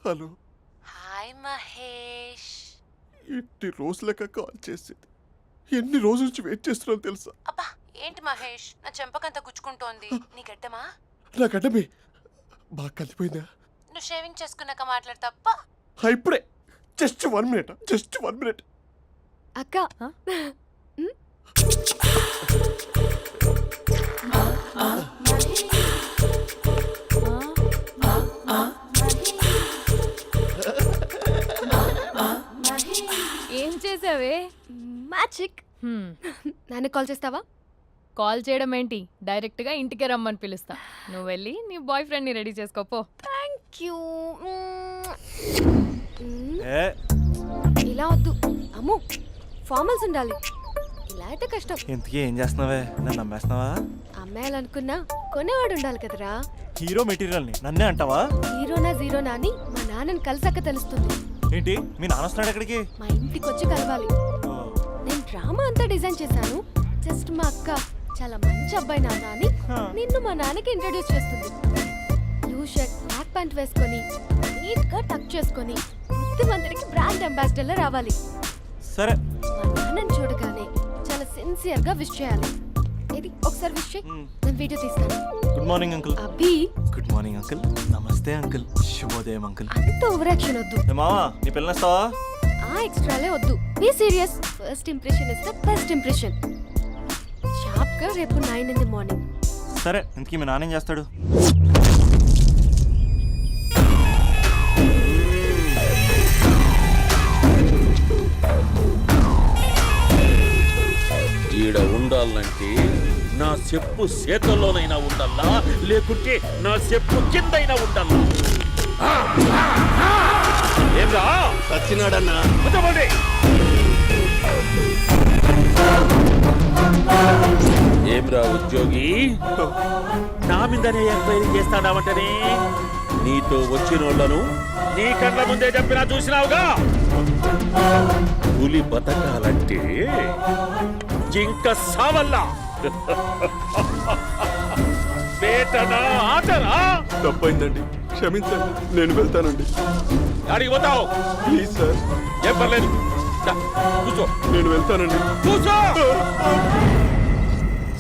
Hello. Hi Mahesh. ఎన్ని రోజులక call చేసేది, ఎన్ని రోజుల నుంచి వెయిట్ చేస్తున్నాను తెలుసా? అబ్బా ఏంటి మహేష్, నా చెంపకంత గుచ్చుకుంటోంది. నీ గడ్డమా? నా గడ్డమే బాగా కలిపోయిందా? నువ్వు షేవింగ్ చేసుకున్నాక మాట్లాడు తప్ప. ఇప్పుడే జస్ట్ 1 మినిట్. అక్క ఏం చేసావే? మ్యాజిక్. నాన్న కాల్ చేస్తావా? కాల్ చేయడం ఏంటి, డైరెక్ట్ గా ఇంటికే రమ్మని పిలుస్తా. నువ్వు వెళ్ళి నీ బాయ్ ఫ్రెండ్ ని రెడీ చేసుకోపో. Thank you. ఇలా వద్దు అమ్ము, ఫార్మల్స్ ఉండాలి. ఇలా అయితే కష్టం. ఇంతకీ ఏం చేస్తున్నావే? నన్ను నమ్మేస్తున్నావా? అమ్మాయాలనుకున్నా కొనేవాడు ఉండాలి కదరా. హీరో మెటీరియల్ ని నన్నే అంటావా? హీరోనా జీరోనా అని మా నాన్నని కలిసాక తెలుస్తుంది. ఏంటి మీ నాన్న వస్తున్నాడు ఎక్కడికి? మా ఇంటికి వచ్చి కలవాలి. నేను డ్రామా అంతా డిజైన్ చేశాను. జస్ట్ మా అక్క చాలా మంచి అబ్బాయి నాన్న అని నిన్ను మా నాన్నకి ఇంట్రడ్యూస్ చేస్తుంది. బ్లూ షర్ట్ బ్లాక్ ప్యాంట్ వేసుకొని నీట్ గా టక్ చేసుకొని బుద్ధిమంతుడికి బ్రాండ్ అంబాసిడర్ లా రావాలి. సరే. మా నాన్నని చూడగానే చాలా సిన్సియర్ గా విష్ చేయాలి. ఇది ఒకసారి విష్ చేయి, నేను వీడియో తీస్తాను. Good morning uncle. Abhi. Good morning uncle. నమస్తే అంకుల్. శుభోదయం అంకుల్. అంత ఓవర్ యాక్షన్ వద్దు. మావా నీ పిల్లనిస్తావా? ఆ ఎక్స్ట్రాలే వద్దు. Be serious. First impression is the best impression. Sharp గా రేపు 9 in the morning. సరే. ఇంతకీ మీ నాన్న ఏం చేస్తాడు? ఈడ ఉండాలంటే నా చెప్పు చేతల్లోనైనా ఉండాలా, లేకుంటే నా చెప్పు కిందైనా ఉండాలా. ఏమ్రా సచ్చినాడన్నా? ఏమ్రా ఉద్యోగి, నా మీదనే ఎంక్వైరీ చేస్తాడావంటనే? నీతో వచ్చినోళ్లను నీ కళ్ళ ముందే చెప్పినా చూసినావుగా. పులి బతకాలంటే జింక సావల్లా. వేటనా ఆటరా? తప్పైందండి, క్షమించండి. నేను వెళ్తానండి. అడిగి పోతావు? Please sir. ఏం పర్లేదు, కూర్చో. నేను వెళ్తానండి. కూర్చో.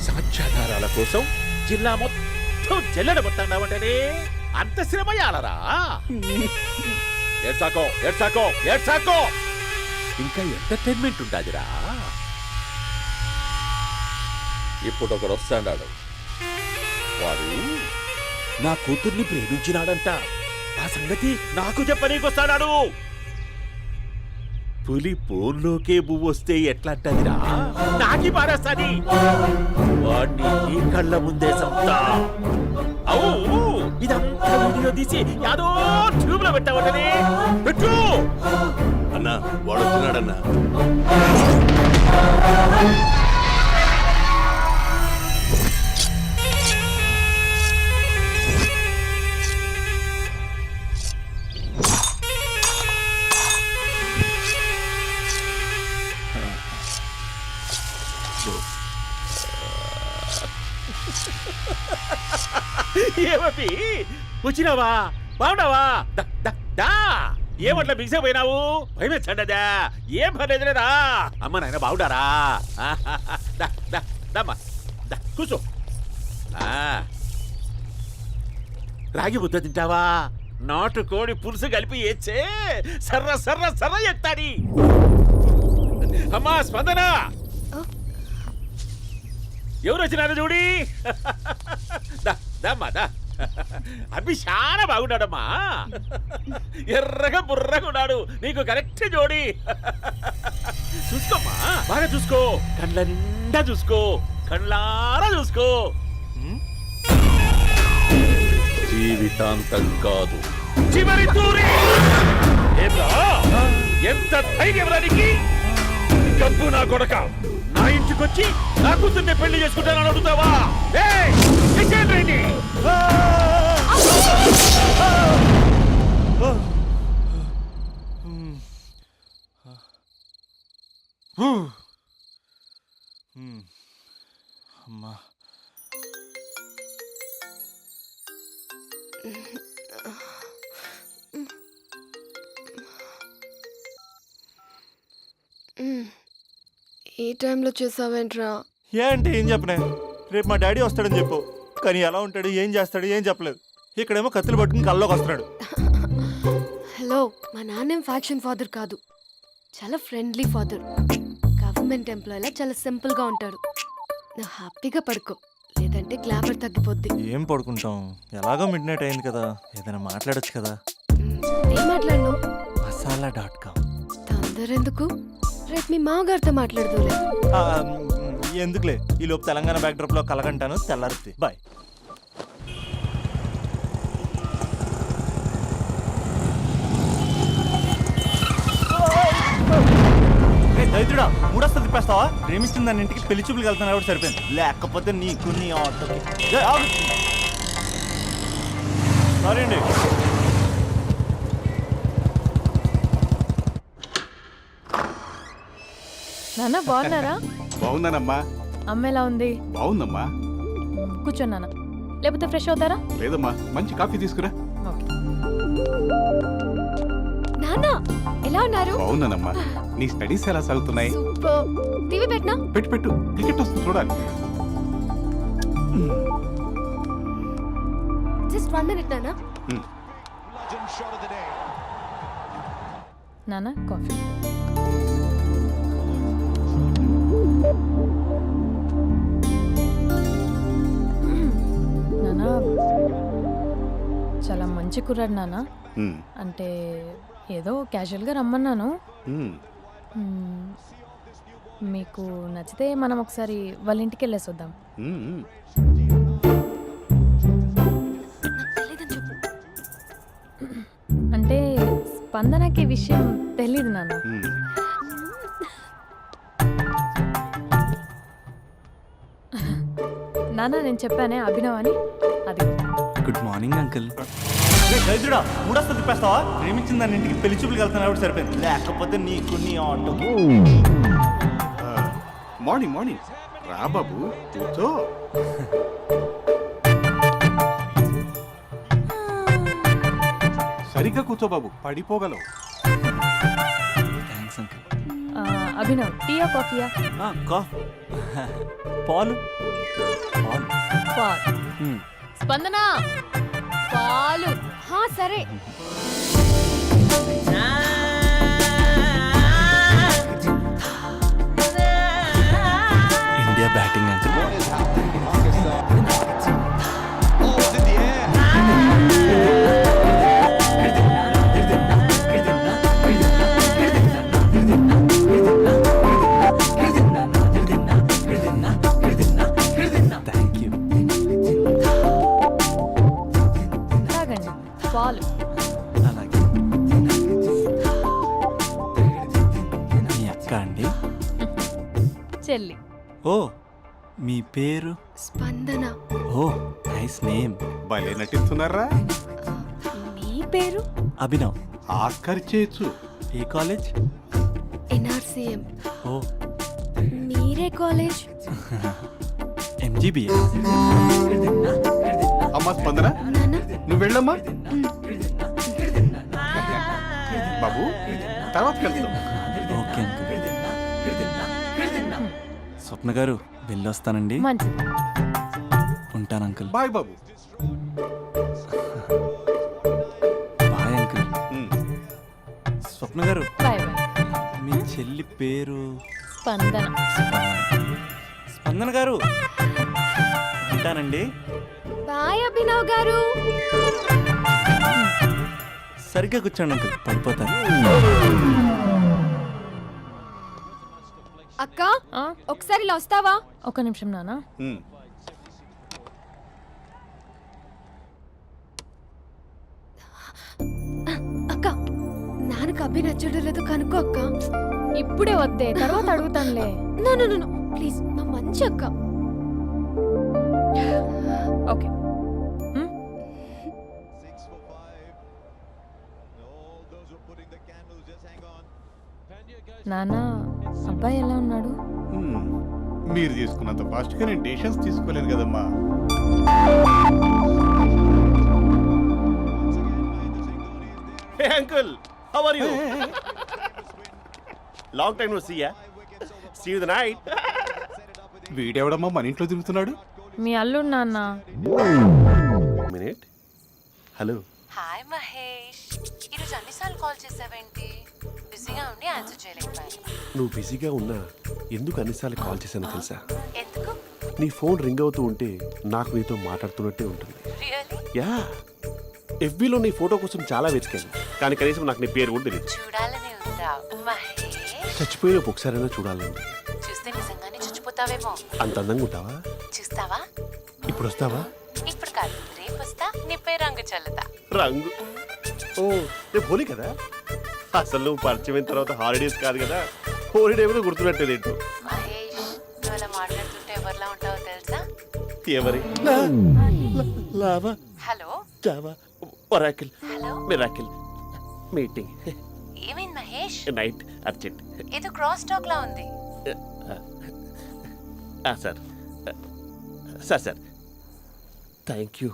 సాక్ష్యాధారాల కోసం జిల్లా మొత్తం చెల్లడబట్టావంటనే అంత శ్రమయాలరా? ఏడ్సాకో ఏడ్సాకో ఏడ్సాకో, ఇంకా ఎంటర్టైన్మెంట్ ఉండాదిరా. ఇప్పుడు ఒకడు వస్తాడాడు. వాడు నా కూతుర్ని ప్రేమించినాడంట. ఆ సంగతి నాకు చెప్పనీకొస్తాడాడు. పులి పోన్లోకే పువ్వొస్తే ఎట్లాంటదిరా? నాకి పారేస్తాది. వాడిని నీ కళ్ళ ముందే సంతా. అవు ఇదంతా వీడియో తీసి యాదో ట్యూబ్ లో పెట్టావటనే. పెట్టు అన్నా, వాడు వచ్చినాడన్నా. ఏమీ వచ్చినావా? బాగున్నావా? ఏమట్లా బిగిసే పోయినావు? భయమేచ్చండదా? ఏం పర్లేదులేదా? అమ్మ నాయన బాగుండారా? కూర్చో. రాగి ముద్ద తింటావా? నాటు కోడి పులుసు కలిపి ఏచ్చే సర్ర సర్ర సర్ర ఎత్తాడి. అమ్మా స్పందన, ఎవరు వచ్చినారు చూడి. దమ్మా అభి చాలా బాగున్నాడమ్మా. ఎర్రగా బుర్రగా ఉన్నాడు. నీకు కరెక్ట్ జోడి. చూసుకోమ్మా, బాగా చూసుకో. కండ్ల నిండా చూసుకో, కండ్లారా చూసుకో. జీవితాంతం కాదు, చివరి తూరి. ఎంత ధైర్యం రానికి? డబ్బు నా కొడక నా ఇంటికొచ్చి నా కూతుర్ని పెళ్లి చేసుకుంటానని అడుగుతావా? అమ్మా, ఈ టైంలో చేసావేంట్రా? ఏ అంటే ఏం చెప్పనే? రేపు మా డాడీ వస్తాడని చెప్పు. కానీ ఎలా ఉంటాడు, ఏం చేస్తాడు, ఏం చెప్పలేదు. ఇక్కడేమో కత్తులు పట్టుకుని కల్లోకి వస్తున్నాడు. హలో, మా నాన్నేం ఫ్యాక్షన్ ఫాదర్ కాదు, చాలా ఫ్రెండ్లీ ఫాదర్. గవర్నమెంట్ ఎంప్లాయీలా చాలా సింపుల్గా ఉంటాడు. నువ్వు హ్యాపీగా పడుకో, లేదంటే గ్లామర్ తగ్గిపోద్ది. ఏం పడుకుంటాం, ఎలాగో మిడ్ నైట్ అయింది కదా, ఏదైనా మాట్లాడొచ్చు కదా. ఏం మాట్లాడను? మసాలా.com. తొందర ఎందుకు? రేపు మీ మామగారితో మాట్లాడుతూలే. ఎందుకులే, ఈ లోపు తెలంగాణ బ్యాక్డ్రాప్ లో కలగంటాను. తెల్లారుద్ది. బాయ్. దైత్రుడా, మూడొస్తా తిప్పేస్తావా? ప్రేమిస్తుంది దాని ఇంటికి పెళ్లి చూపులకు వెళ్తాను కాబట్టి సరిపోయింది, లేకపోతే నీకు నీ ఆటోకి. సారీ అండి. నాన్న బాగున్నారా? బాగున్నానమ్మా. అమ్మ ఎలా ఉంది? బాగుందమ్మా. కూర్చోన్నానా, లేకపోతే ఫ్రెష్ అవుతారా? లేదమ్మా, మంచి కాఫీ తీసుకురా. ఓకే. నాన్న ఎలా ఉన్నారు? బాగున్నానమ్మా. నీ స్టడీస్ ఎలా సాగుతున్నాయి? సూపర్. టీవీ పెట్టినా? పెట్టు పెట్టు, క్రికెట్ వస్తుంది చూడాలి. జస్ట్ 1 minute నాన్న. నాన్న కాఫీ. నాన్న చాలా మంచి కుర్రాడు నాన్న. అంటే ఏదో క్యాజువల్గా రమ్మన్నాను. మీకు నచ్చితే మనం ఒకసారి వాళ్ళ ఇంటికి వెళ్ళేసి వద్దాం. తెలీదని చెప్పు. అంటే స్పందనకి ఈ విషయం తెలీదు నాన్న. నాన్న నేను చెప్పానే అభినవ్ అని, అది. Good morning uncle. దైత్రుడా, మూడొస్తా తిప్పేస్తావా? ప్రేమించింది దాని ఇంటికి పెళ్లి చూపులకు వెళ్తాను కాబట్టి సరిపోయింది, లేకపోతే నీకు నీ ఆటోకి. Morning morning. రా బాబు, కూర్చో. సరిగ్గా కూర్చో బాబు, పడిపోగలవు. Thanks uncle. అభినవ్ టీయా కాఫీయా? పాలు. పాలు. పాలు. స్పందన పాలు. హా సరే. India batting uncle. Thank you. తాగండి పాలు. అలాగే. మీ అక్క అండి? చెల్లి. ఓ, మీ పేరు? స్పందన. ఓ, నైస్ నేమ్. భలే నటిస్తున్నారా? మీ పేరు? అభినవ్. ఆస్కర్ చేయొచ్చు. ఏ కాలేజ్? NRCM. ఓ, మీరే కాలేజ్? MGBA. అమ్మా స్పందన, నాన్న నువ్వు వెళ్ళమ్మా. బాబు, తర్వాత కలుద్దాం. Okay uncle. స్వప్న గారు, వెళ్ళొస్తానండి. మంచిది. ఉంటాను అంకుల్. బాయ్ బాబు. Bye uncle. స్వప్న గారు, బాయ్ బాయ్. మీ చెల్లి పేరు? స్పందన. స్పందన గారు, ఉంటానండి. బాయ్ అభినవ్ గారు. సరిగ్గా కూర్చోండి అంకుల్, పడిపోతాను. అక్క ఆ? ఒకసారి ఇలా వస్తావా? ఒక నిమిషం నాన్న. అక్క నాన్నకు అభి నచ్చడం లేదు కనుక్కో అక్క. ఇప్పుడే వద్దే, తర్వాత అడుగుతానులే. నో నో నో ప్లీజ్, మా మంచి అక్క. ఓకే. నాన్న, అబ్బాయి ఎలా ఉన్నాడు? మీరు తీసుకున్నంత ఫాస్ట్గా నేను డెసిషన్స్ తీసుకోలేను కదమ్మా. Hey uncle, how are you? Long time no see, yeah? See you the night. వీడెవడమ్మా మన ఇంట్లో తిరుగుతున్నాడు? మీ అల్లుడు నాన్న. మినిట్. హలో. హాయ్ మహేష్, ఈరోజు అన్నిసార్లు కాల్ చేసావేంటి? బిజీగా ఉండి ఆన్సర్ చేయలేకపోయాను. నువ్వు బిజీగా ఉన్నా ఎందుకు అన్నిసార్లు కాల్ చేశానో తెలుసా? ఎందుకు? నీ ఫోన్ రింగ్ అవుతూ ఉంటే నాకు నీతో మాట్లాడుతున్నట్టే ఉంటుంది. రియల్లీ? యా, ఎఫ్బీలో నీ ఫోటో కోసం చాలా వెతికాను, కానీ కనీసం నాకు నీ పేరు కూడా తెలియదు. చూడాలని ఉందా మహేష్? చచ్చిపోయిన ఒకసారైనా చూడాలండి. చూస్తే నిజంగానే చచ్చిపోతావేమో. అంత అందంగా ఉంటావా? చూస్తావా? ఇప్పుడు వస్తావా? ఇప్పుడు కాదు, రేపు వస్తా, నీపై రంగు చల్లుతా. రంగు? ఓ, రేపు హోలీ కదా. అసలు నువ్వు పరిచయం తర్వాత హాలిడేస్ కాదు కదా, హోలిడే కూడా గుర్తున్నట్టేది ఏంటో. మహేష్, నువ్వు అలా మాట్లాడుతుంటే ఎవరిలా ఉంటావో తెలుసా? ఎవరి? Lava, hello Java, Oracle, hello, miracle, meeting, ఏమైంది మహేష్? Night, urgent. ఏదో క్రాస్ టాక్ లా ఉంది. Sir sir sir thank you.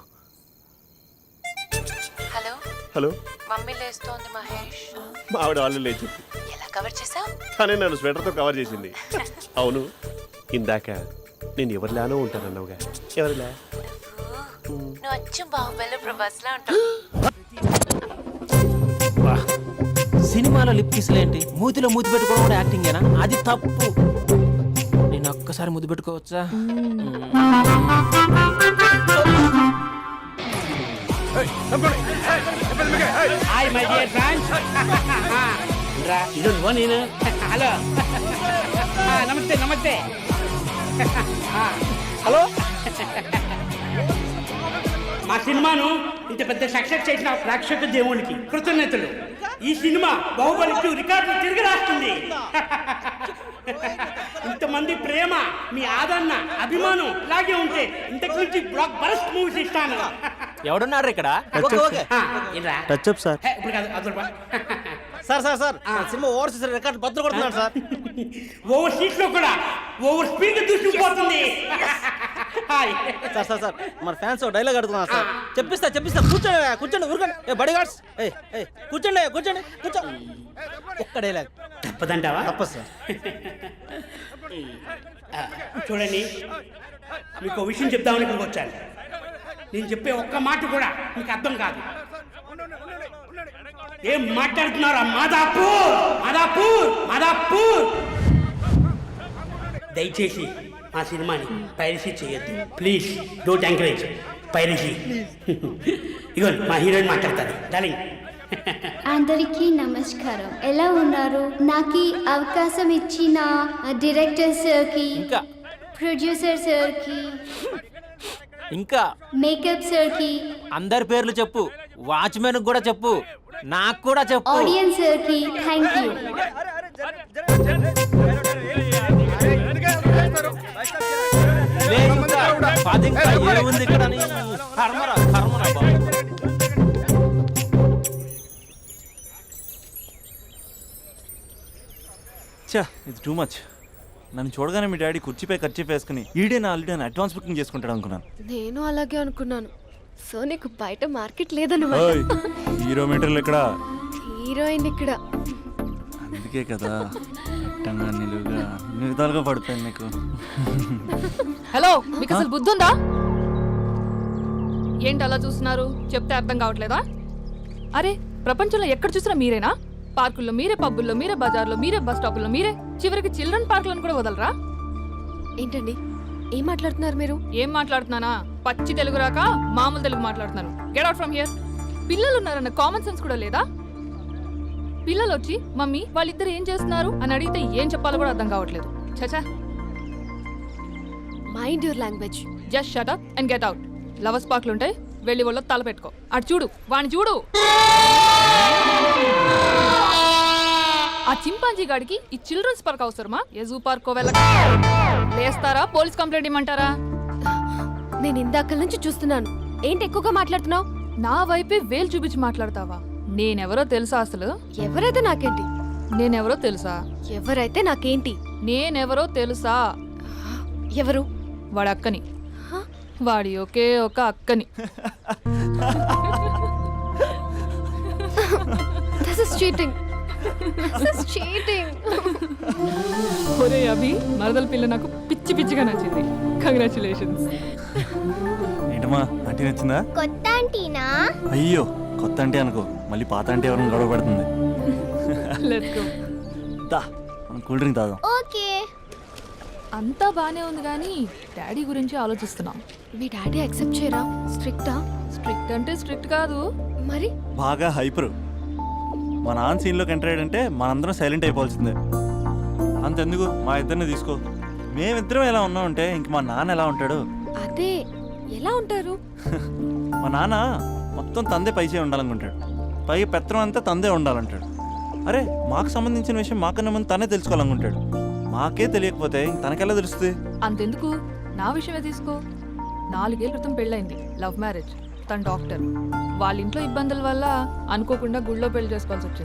Hello, hello, mummy లేస్తోంది మహేష్. మా ఆవిడ వాళ్ళు లేచి ఎలా కవర్ చేసావు? తనే నన్ను స్వెటర్తో కవర్ చేసింది. అవును, ఇందాక నేను ఎవరిలానో ఉంటానన్నావుగా, ఎవరిలా? నువ్వు అచ్చం బాహుబలి ప్రభాస్ లా ఉంటావు. సినిమాలో లిప్ కిస్లేంటి? మూతిలో మూతి పెట్టుకోవడం కూడా యాక్టింగేనా? అది తప్పు. నేను ఒక్కసారి ముద్దు పెట్టుకోవచ్చా? Hi my dear friends. ఇది నేను. హలో, నమస్తే నమస్తే. హలో, మా సినిమాను ఇంత పెద్ద సక్సెస్ చేసిన ప్రేక్షక దేవునికి కృతజ్ఞతలు. ఈ సినిమా బాహుబలి 2 రికార్డులు తిరిగి రాస్తుంది. ఇంతమంది ప్రేమ, మీ ఆదరణ, అభిమానం ఇలాగే ఉంటే ఇంతకు నుంచి బ్లాక్ బరస్ట్ మూవీస్ ఇస్తాను. ఎవడున్నారు ఇక్కడ? Touch up sir. ఇప్పుడు కాదు, అదొక sir sir sir cinema overseas record బద్దలు కొడుతున్నాడు సార్. ఓవర్ సీట్ లో కూడా ఓవర్ స్పీడ్ దూసుకుపోతుంది. సార్ సార్ సార్ మన ఫ్యాన్స్ డైలాగ్ అడుగుతున్నారు సార్. చెప్పిస్తా కూర్చోండి కూర్చోండి ఊరుకోండి. బడి గార్డ్స్ కూర్చోండి కూర్చో. ఒక్క డైలాగ్ తప్పదంటావా? తప్పదు సార్. చూడండి, మీకు ఒక విషయం చెప్దామని ఇక్కడికి వచ్చాను. నేను చెప్పే ఒక్క మాట కూడా మీకు అర్థం కాదు. ఏం మాట్లాడుతున్నారా? మాదాపూర్. దయచేసి మా సినిమాని పైరసీ చేయొద్దు ప్లీజ్. Don't encourage piracy. ఇగో మా హీరోయిన్ మాట్లాడతారు. డార్లింగ్. అందరికీ నమస్కారం. ఎలా ఉన్నారు? నాకు ఈ అవకాశం ఇచ్చిన డైరెక్టర్ సార్కి, ఇంకా ప్రొడ్యూసర్ సార్కి, ఇంకా మేకప్ సార్కి, అందరి పేర్లు చెప్పు. వాచ్మెన్ కూడా చెప్పు, నాకు కూడా చెప్పు. ఆడియన్స్ సార్కి థ్యాంక్ యూ. ఏముంది ఇక్కడ? కర్మరా బాబు. చా, ఇది టూ మచ్. నన్ను చూడగానే మీ డాడీ కుర్చీపై ఖర్చు వేసుకుని ఈడే నా ఆల్రెడీ అడ్వాన్స్ బుకింగ్ చేసుకుంటాడు అనుకున్నాను. నేను అలాగే అనుకున్నాను. సో నీకు బయట మార్కెట్ లేదన్నమాట. హీరో మీటర్లు ఇక్కడ, హీరోయిన్ ఇక్కడ. అందుకే కదా అట్టంగా నిలువుగా అన్ని విధాలుగా పడిపోయింది నీకు. హలో, మీకు అసలు బుద్ధి ఉందా? ఏంటి అలా చూస్తున్నారు? చెప్తే అర్థం కావట్లేదా? అరే, ప్రపంచంలో ఎక్కడ చూసినా మీరేనా? పార్కుల్లో మీరే, పబ్బుల్లో మీరే, బజార్లో మీరే, బస్ స్టాపుల్లో మీరే, చివరికి చిల్డ్రన్ పార్కులను కూడా వదలరా? ఏంటండి ఏం మాట్లాడుతున్నారు మీరు? ఏం మాట్లాడుతున్నానా? పచ్చి తెలుగు రాక మామూలు తెలుగు మాట్లాడుతున్నాను. Get out from here. పిల్లలు ఉన్నారన్న కామన్ సెన్స్ కూడా లేదా? పిల్లలు వచ్చి మమ్మీ వాళ్ళిద్దరు ఏం చేస్తున్నారు అని అడిగితే ఏం చెప్పాలో కూడా అర్థం కావట్లేదు. చచా. Mind your language. Just shut up and get out. Lovers పార్క్లు ఉంటాయి, వెళ్ళి వాళ్ళ తల పెట్టుకో. అటు చూడు, వాణ్ణి చూడు. ఆ చింపాంజీ గాడికి ఈ చిల్డ్రన్స్ పార్క్ అవసరమా? ఏ జూ పార్క్ వెళ్ళక లేస్తారా? పోలీస్ కంప్లైంట్ ఇమ్మంటారా? నేను ఇందాక నుంచి చూస్తున్నాను. ఏంటి ఎక్కువగా మాట్లాడుతున్నావు? నా వైపే వేలు చూపించి మాట్లాడతావా? నేనెవరో తెలుసా? అసలు ఎవరైతే నాకేంటి? నేనెవరో తెలుసా? ఎవరైతే నాకేంటి? నేనెవరో తెలుసా? ఎవరు? వాడి అక్కని. వాడి ఒకే ఒక అక్కని. This is cheating. చీటింగ్. ఒరే అభి, మరదల పిల్ల నాకు పిచ్చి పిచ్చిగా నచ్చింది. కంగ్రాచులేషన్స్. ఏంటమ్మా ఆంటీ నచ్చిందా? కొత్త ఆంటీనా? అయ్యో కొత్త అంటే అనుకో, మళ్ళీ పాత అంటే ఎవరైనా గొడవ పడుతుంది. Let's go. దా మనం కూల్ డ్రింక్ తాదాం. ఓకే. అంతా బానే ఉంది కానీ డాడీ గురించి ఆలోచిస్తున్నాం. మీ డాడీ యాక్సెప్ట్ చేయరా? స్ట్రిక్టా? స్ట్రిక్ట్ అంటే స్ట్రిక్ట్ కాదు. మరి బాగా హైపర్. మా నాన్న సీన్లోకి ఎంటర్ అయ్యాడంటే మనందరం సైలెంట్ అయిపోవాల్సిందే. అంతెందుకు మా ఇద్దరిని తీసుకో, మేమిద్దరం ఎలా ఉన్నామంటే ఇంక మా నాన్న ఎలా ఉంటాడు? అదే ఎలా ఉంటారు? మా నాన్న మొత్తం తందే పైసే ఉండాలనుకుంటాడు, పైగా పెత్తనం అంతా తందే ఉండాలంటాడు. అరే మాకు సంబంధించిన విషయం మాకన్నా ముందు తనే తెలుసుకోవాలనుకుంటాడు. మాకే తెలియకపోతే తనకెలా తెలుస్తుంది? అంతెందుకు, నా విషయమే తీసుకో. 4 ఏళ్ల క్రితం పెళ్ళైంది, లవ్ మ్యారేజ్. తన డాక్టర్. వాళ్ళ ఇంట్లో ఇబ్బందుల వల్ల అనుకోకుండా గుళ్ళో పెళ్లి చేసుకోవాల్సి వచ్చింది.